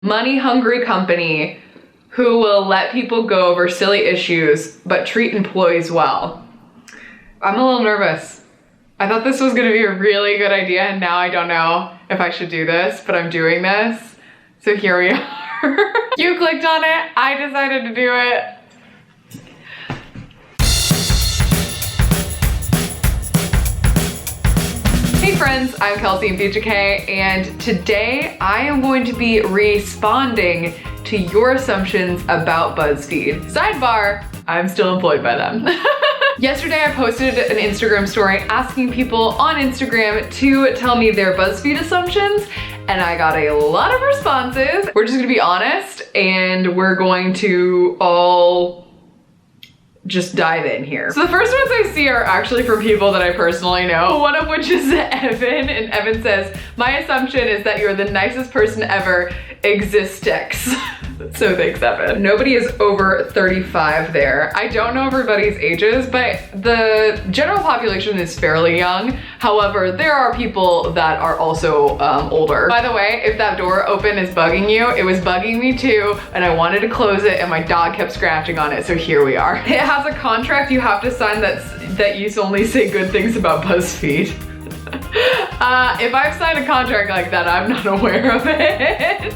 money-hungry company who will let people go over silly issues but treat employees well. I'm a little nervous. I thought this was gonna be a really good idea, and now I don't know if I should do this, but I'm doing this. So here we are. You clicked on it, I decided to do it. Hey friends, I'm Kelsey Impicciche, and today I am going to be responding to your assumptions about BuzzFeed. Sidebar, I'm still employed by them. Yesterday I posted an Instagram story asking people on Instagram to tell me their BuzzFeed assumptions, and I got a lot of responses. We're just gonna be honest, and we're going to all just dive in here. So the first ones I see are actually from people that I personally know, one of which is Evan, and Evan says, "My assumption is that you're the nicest person ever, existex." So thanks, Evan. Nobody is over 35 there. I don't know everybody's ages, but the general population is fairly young. However, there are people that are also older. By the way, if that door open is bugging you, it was bugging me too, and I wanted to close it and my dog kept scratching on it, so here we are. It has a contract you have to sign that you only say good things about BuzzFeed. If I've signed a contract like that, I'm not aware of it.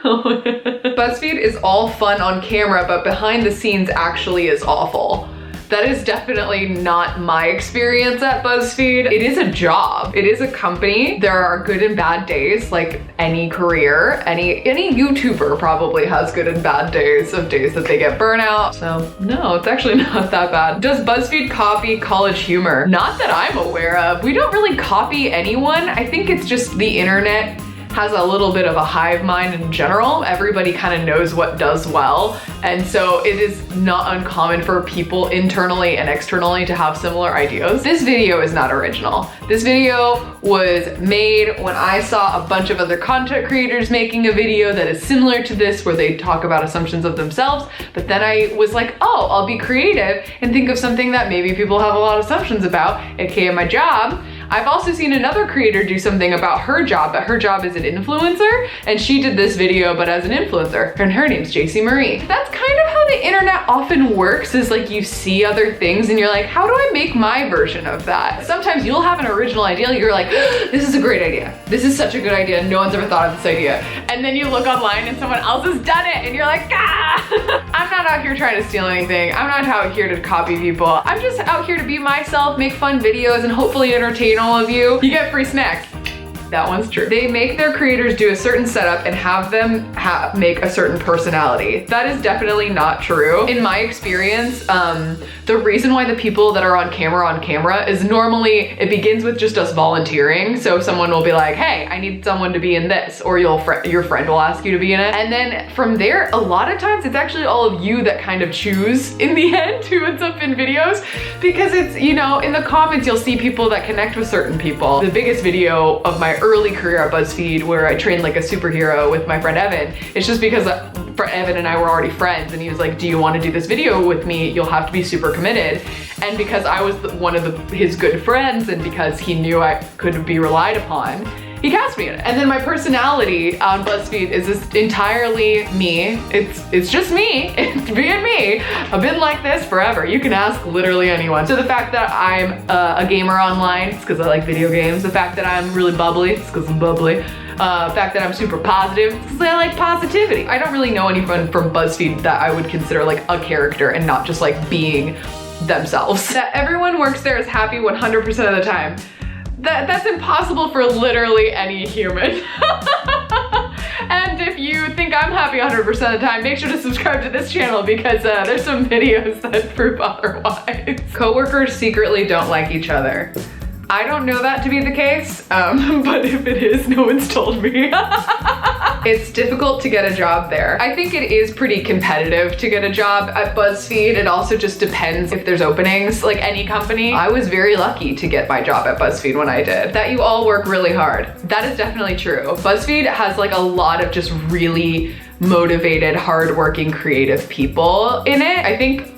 BuzzFeed is all fun on camera, but behind the scenes actually is awful. That is definitely not my experience at BuzzFeed. It is a job. It is a company. There are good and bad days, like any career. Any YouTuber probably has good and bad days of days that they get burnout. So no, it's actually not that bad. Does BuzzFeed copy college humor? Not that I'm aware of. We don't really copy anyone. I think it's just the internet has a little bit of a hive mind in general. Everybody kind of knows what does well. And so it is not uncommon for people internally and externally to have similar ideas. This video is not original. This video was made when I saw a bunch of other content creators making a video that is similar to this, where they talk about assumptions of themselves. But then I was like, oh, I'll be creative and think of something that maybe people have a lot of assumptions about, aka my job. I've also seen another creator do something about her job, but her job is an influencer, and she did this video, but as an influencer, and her name's JC Marie. That's kind of how the internet often works, is like you see other things and you're like, how do I make my version of that? Sometimes you'll have an original idea, you're like, this is a great idea. This is such a good idea, no one's ever thought of this idea. And then you look online and someone else has done it, and you're like, ah! I'm not out here trying to steal anything. I'm not out here to copy people. I'm just out here to be myself, make fun videos, and hopefully entertain all of you. You get free snacks. That one's true. They make their creators do a certain setup and have them make a certain personality. That is definitely not true. In my experience, the reason why the people that are on camera is normally, it begins with just us volunteering. So someone will be like, hey, I need someone to be in this, or your friend will ask you to be in it. And then from there, a lot of times it's actually all of you that kind of choose in the end who ends up in videos, because it's, you know, in the comments, you'll see people that connect with certain people. The biggest video of my early career at BuzzFeed, where I trained like a superhero with my friend Evan, it's just because Evan and I were already friends, and he was like, do you want to do this video with me? You'll have to be super committed. And because I was one of his good friends, and because he knew I could be relied upon, he cast me in it. And then my personality on BuzzFeed is just entirely me. It's just me. It's being me. I've been like this forever. You can ask literally anyone. So the fact that I'm a gamer online, it's because I like video games. The fact that I'm really bubbly, it's because I'm bubbly. The fact that I'm super positive, it's because I like positivity. I don't really know anyone from BuzzFeed that I would consider like a character and not just like being themselves. That everyone works there is happy 100% of the time. That's impossible for literally any human. And if you think I'm happy 100% of the time, make sure to subscribe to this channel, because there's some videos that prove otherwise. Coworkers secretly don't like each other. I don't know that to be the case, but if it is, no one's told me. It's difficult to get a job there. I think it is pretty competitive to get a job at BuzzFeed. It also just depends if there's openings, like any company. I was very lucky to get my job at BuzzFeed when I did. That you all work really hard. That is definitely true. BuzzFeed has like a lot of just really motivated, hardworking, creative people in it. I think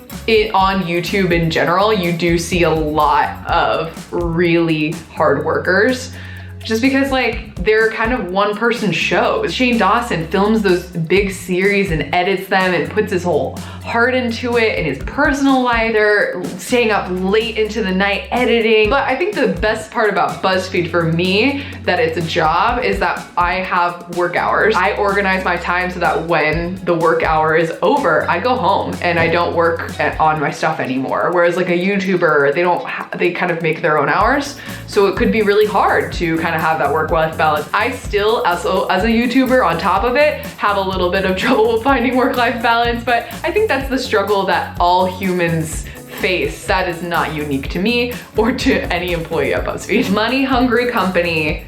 on YouTube in general, you do see a lot of really hard workers. just because like they're kind of one person shows. Shane Dawson films those big series and edits them and puts his whole heart into it in his personal life. They're staying up late into the night editing. But I think the best part about BuzzFeed for me, that it's a job, is that I have work hours. I organize my time so that when the work hour is over, I go home and I don't work on my stuff anymore. Whereas like a YouTuber, they kind of make their own hours. So it could be really hard to kind of have that work-life balance. I still, as a YouTuber on top of it, have a little bit of trouble with finding work-life balance, but I think that's the struggle that all humans face. That is not unique to me or to any employee at BuzzFeed. Money-hungry company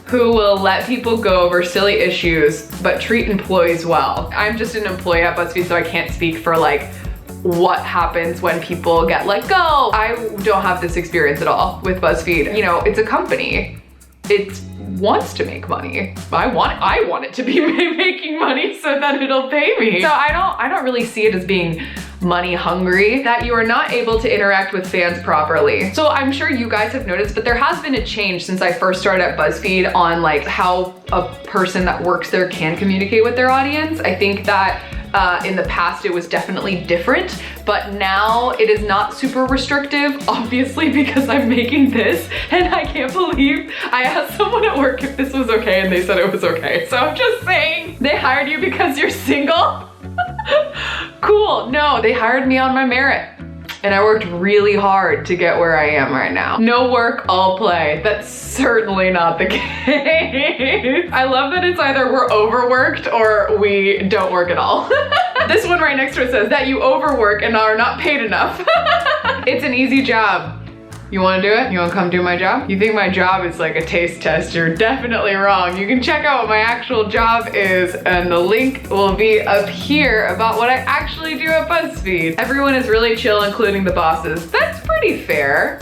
who will let people go over silly issues but treat employees well. I'm just an employee at BuzzFeed, so I can't speak for like what happens when people get let go. I don't have this experience at all with BuzzFeed. You know, it's a company. It wants to make money. I want it to be making money so that it'll pay me. So I don't really see it as being money hungry, that you are not able to interact with fans properly. So I'm sure you guys have noticed, but there has been a change since I first started at BuzzFeed on like how a person that works there can communicate with their audience. I think that in the past it was definitely different, but now it is not super restrictive, obviously, because I'm making this and I can't believe I asked someone at work if this was okay and they said it was okay. So I'm just saying, they hired you because you're single? Cool. No, they hired me on my merit. And I worked really hard to get where I am right now. No work, all play. That's certainly not the case. I love that it's either we're overworked or we don't work at all. This one right next to it says that you overwork and are not paid enough. It's an easy job. You wanna do it? You wanna come do my job? You think my job is like a taste test? You're definitely wrong. You can check out what my actual job is and the link will be up here about what I actually do at BuzzFeed. Everyone is really chill, including the bosses. That's pretty fair.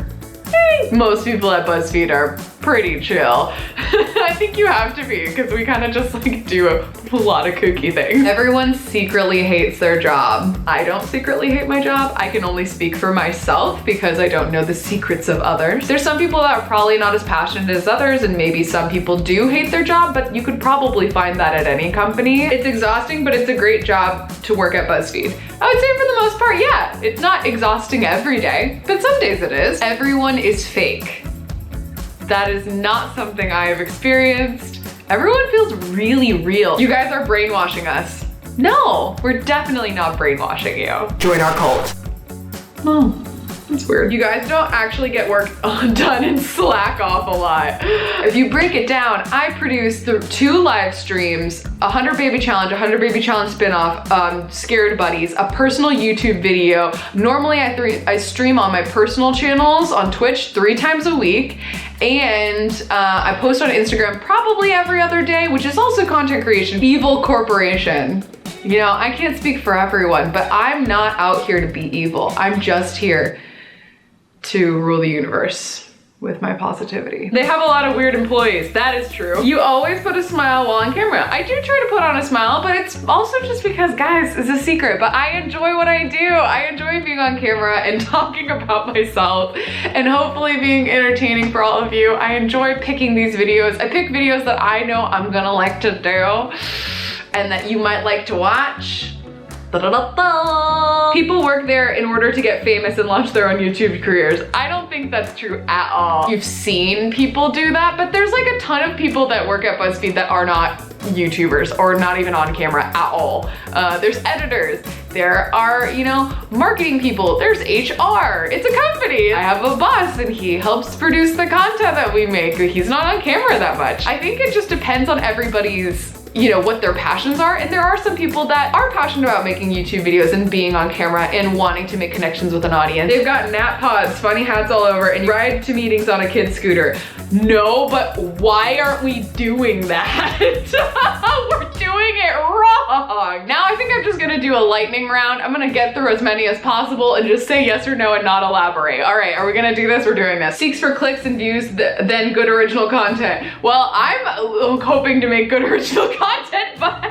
Most people at BuzzFeed are pretty chill. I think you have to be, because we kind of just like do a lot of kooky things. Everyone secretly hates their job. I don't secretly hate my job. I can only speak for myself because I don't know the secrets of others. There's some people that are probably not as passionate as others, and maybe some people do hate their job, but you could probably find that at any company. It's exhausting, but it's a great job to work at BuzzFeed. I would say for the most part, yeah. It's not exhausting every day, but some days it is. Everyone is fake. That is not something I have experienced. Everyone feels really real. You guys are brainwashing us. No, we're definitely not brainwashing you. Join our cult. Oh, that's weird. You guys don't actually get work done and slack off a lot. If you break it down, I produce 2 live streams, 100 Baby Challenge, 100 Baby Challenge spinoff, Scared Buddies, a personal YouTube video. Normally I stream on my personal channels on Twitch 3 times a week. And I post on Instagram probably every other day, which is also content creation. Evil corporation. You know, I can't speak for everyone, but I'm not out here to be evil. I'm just here to rule the universe with my positivity. They have a lot of weird employees, that is true. You always put a smile while on camera. I do try to put on a smile, but it's also just because, guys, it's a secret, but I enjoy what I do. I enjoy being on camera and talking about myself and hopefully being entertaining for all of you. I enjoy picking these videos. I pick videos that I know I'm gonna like to do and that you might like to watch. Da-da-da-da. People work there in order to get famous and launch their own YouTube careers. I don't think that's true at all. You've seen people do that, but there's like a ton of people that work at BuzzFeed that are not YouTubers or not even on camera at all. There's editors, there are, you know, marketing people, there's HR, it's a company. I have a boss and he helps produce the content that we make. He's not on camera that much. I think it just depends on everybody's, you know, what their passions are. And there are some people that are passionate about making YouTube videos and being on camera and wanting to make connections with an audience. They've got nap pods, funny hats all over, and you ride to meetings on a kid's scooter. No, but why aren't we doing that? We're doing it wrong. Now I think I'm just gonna do a lightning round. I'm gonna get through as many as possible and just say yes or no and not elaborate. All right, are we gonna do this? We're doing this. Seeks for clicks and views, then good original content. Well, I'm hoping to make good original content, but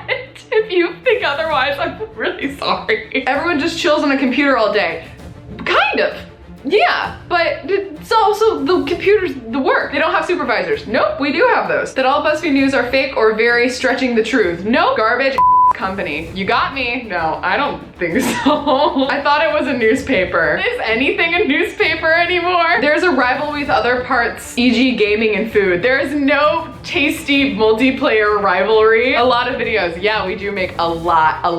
if you think otherwise, I'm really sorry. Everyone just chills on a computer all day. Kind of. Yeah, but So also the computers, the work. They don't have supervisors. Nope, we do have those. That all BuzzFeed news are fake or very stretching the truth. Nope, garbage company. You got me. No, I don't think so. I thought it was a newspaper. Is anything a newspaper anymore? There's a rivalry with other parts, e.g. gaming and food. There is no tasty multiplayer rivalry. A lot of videos. Yeah, we do make a lot of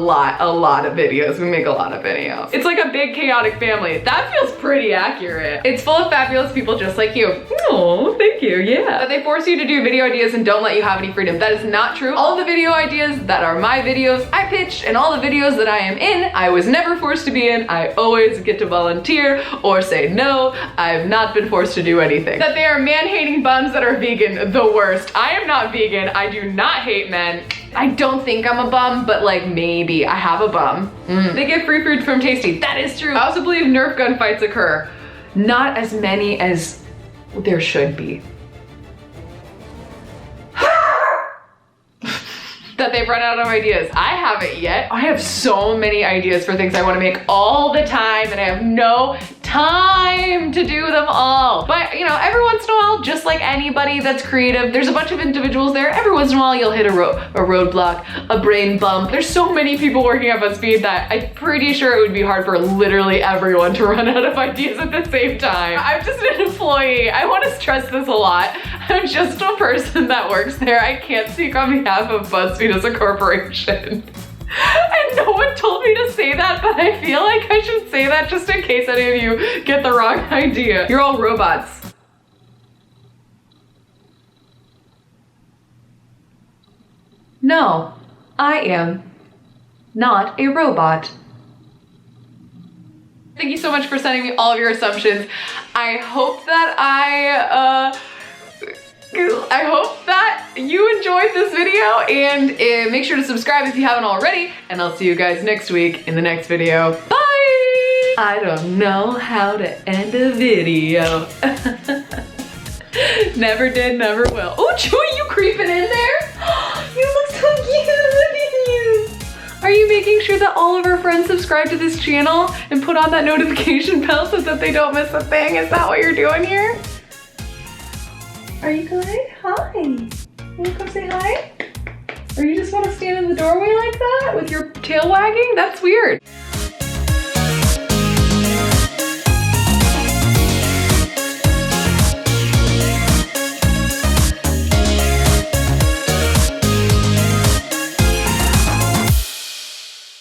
videos. We make a lot of videos. It's like a big chaotic family. That feels pretty accurate. It's full of fabulous people just like you. Oh, thank you, yeah. That they force you to do video ideas and don't let you have any freedom. That is not true. All of the video ideas that are my videos I pitched, and all the videos that I am in, I was never forced to be in. I always get to volunteer or say no. I've not been forced to do anything. That they are man-hating bums that are vegan, the worst. I am not vegan. I do not hate men. I don't think I'm a bum, but like maybe I have a bum. They get free food from Tasty. That is true. I also believe Nerf gun fights occur. Not as many as there should be. That they've run out of ideas. I haven't yet. I have so many ideas for things I want to make all the time, and I have no time to do them all. But you know, every once in a while, just like anybody that's creative, there's a bunch of individuals there. Every once in a while, you'll hit a roadblock, a brain bump. There's so many people working at BuzzFeed that I'm pretty sure it would be hard for literally everyone to run out of ideas at the same time. I'm just an employee. I want to stress this a lot. I'm just a person that works there. I can't speak on behalf of BuzzFeed as a corporation. And no one told me to say that, but I feel like I should say that just in case any of you get the wrong idea. You're all robots. No, I am not a robot. Thank you so much for sending me all of your assumptions. I hope that I hope that you enjoyed this video, and make sure to subscribe if you haven't already, and I'll see you guys next week in the next video. Bye! I don't know how to end a video. Never did, never will. Oh, Chewy, you creeping in there? You look so cute. Are you making sure that all of our friends subscribe to this channel and put on that notification bell so that they don't miss a thing? Is that what you're doing here? Are you good? Hi. You wanna come say hi? Or you just wanna stand in the doorway like that with your tail wagging? That's weird.